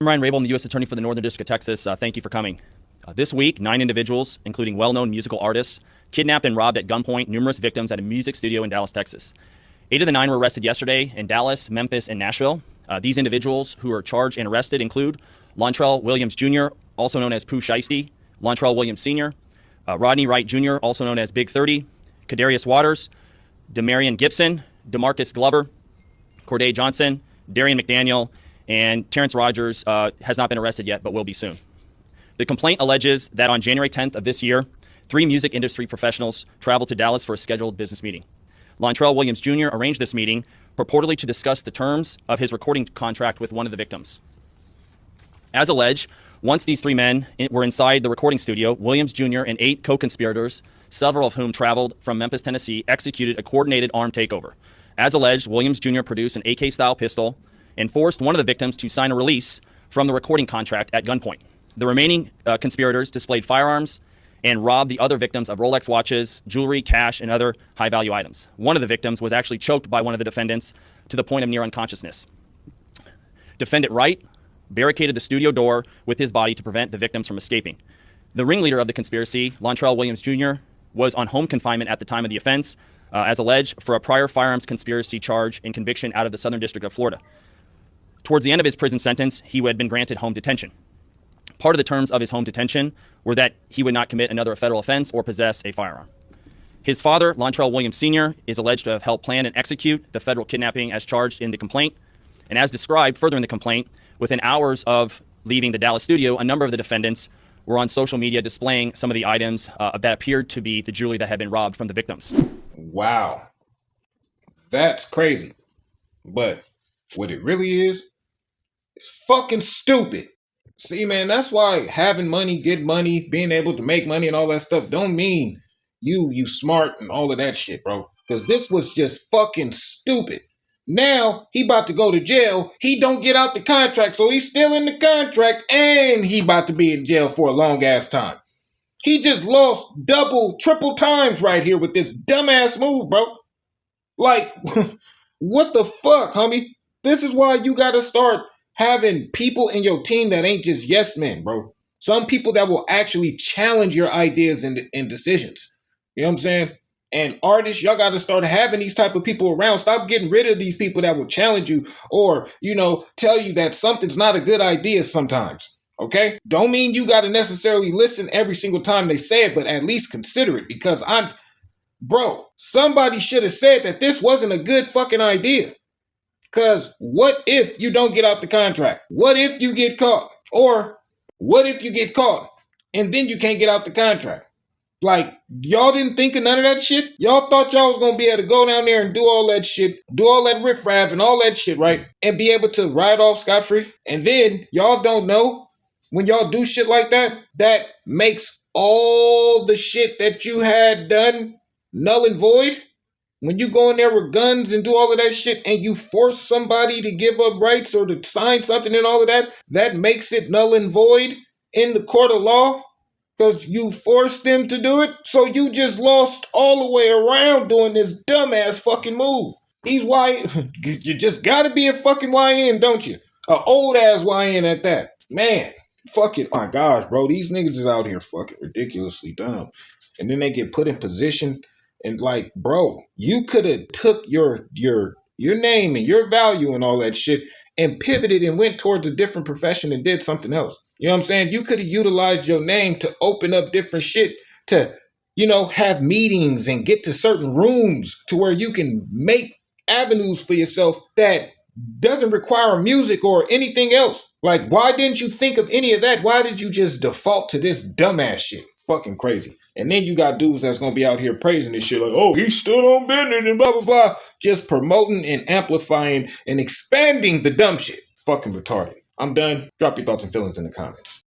I'm Ryan Rabel, I'm the U.S. Attorney for the Northern District of Texas. Thank you for coming. This week, 9 individuals, including well-known musical artists, kidnapped and robbed at gunpoint numerous victims at a music studio in Dallas, Texas. 8 of the 9 were arrested yesterday in Dallas, Memphis, and Nashville. These individuals who are charged and arrested include Lontrell Williams Jr., also known as Pooh Shiesty, Lontrell Williams Sr., Rodney Wright Jr., also known as Big 30, Kadarius Waters, Demarion Gibson, DeMarcus Glover, Corday Johnson, Darian McDaniel, and Terrence Rogers has not been arrested yet, but will be soon. The complaint alleges that on January 10th of this year, 3 music industry professionals traveled to Dallas for a scheduled business meeting. Lontrell Williams Jr. arranged this meeting purportedly to discuss the terms of his recording contract with one of the victims. As alleged, once these 3 men were inside the recording studio, Williams Jr. and 8 co-conspirators, several of whom traveled from Memphis, Tennessee, executed a coordinated armed takeover. As alleged, Williams Jr. produced an AK-style pistol and forced one of the victims to sign a release from the recording contract at gunpoint. The remaining conspirators displayed firearms and robbed the other victims of Rolex watches, jewelry, cash, and other high-value items. One of the victims was actually choked by one of the defendants to the point of near unconsciousness. Defendant Wright barricaded the studio door with his body to prevent the victims from escaping. The ringleader of the conspiracy, Lontrell Williams Jr., was on home confinement at the time of the offense, as alleged, for a prior firearms conspiracy charge and conviction out of the Southern District of Florida. Towards the end of his prison sentence, he had been granted home detention. Part of the terms of his home detention were that he would not commit another federal offense or possess a firearm. His father, Lontrell Williams Sr., is alleged to have helped plan and execute the federal kidnapping as charged in the complaint. And as described further in the complaint, within hours of leaving the Dallas studio, a number of the defendants were on social media displaying some of the items that appeared to be the jewelry that had been robbed from the victims. Wow. That's crazy. But what it really is, it's fucking stupid. See, man, that's why having money, get money, being able to make money and all that stuff don't mean you smart and all of that shit, bro. Because this was just fucking stupid. Now, he about to go to jail. He don't get out the contract, so he's still in the contract, and he about to be in jail for a long-ass time. He just lost double, triple times right here with this dumbass move, bro. Like, what the fuck, homie? This is why you gotta start having people in your team that ain't just yes men, bro. Some people that will actually challenge your ideas and decisions. You know what I'm saying? And artists, y'all got to start having these type of people around. Stop getting rid of these people that will challenge you or, tell you that something's not a good idea sometimes. Okay? Don't mean you got to necessarily listen every single time they say it, but at least consider it because somebody should have said that this wasn't a good fucking idea. Because what if you don't get out the contract? What if you get caught? Or what if you get caught and then you can't get out the contract? Like, y'all didn't think of none of that shit? Y'all thought y'all was going to be able to go down there and do all that shit, do all that riffraff and all that shit, right? And be able to ride off scot-free? And then y'all don't know when y'all do shit like that, that makes all the shit that you had done null and void? When you go in there with guns and do all of that shit and you force somebody to give up rights or to sign something and all of that, that makes it null and void in the court of law because you forced them to do it. So you just lost all the way around doing this dumbass fucking move. These you just gotta be a fucking YN, don't you? A old ass YN at that. Man, fucking, my gosh, bro. These niggas is out here fucking ridiculously dumb. And then they get put in position. And like, bro, you could have took your name and your value and all that shit and pivoted and went towards a different profession and did something else. You know what I'm saying? You could have utilized your name to open up different shit to, have meetings and get to certain rooms to where you can make avenues for yourself that doesn't require music or anything else. Like, why didn't you think of any of that? Why did you just default to this dumbass shit? Fucking crazy. And then you got dudes that's gonna be out here praising this shit like, oh, he stood on business and blah, blah, blah. Just promoting and amplifying and expanding the dumb shit. Fucking retarded. I'm done. Drop your thoughts and feelings in the comments.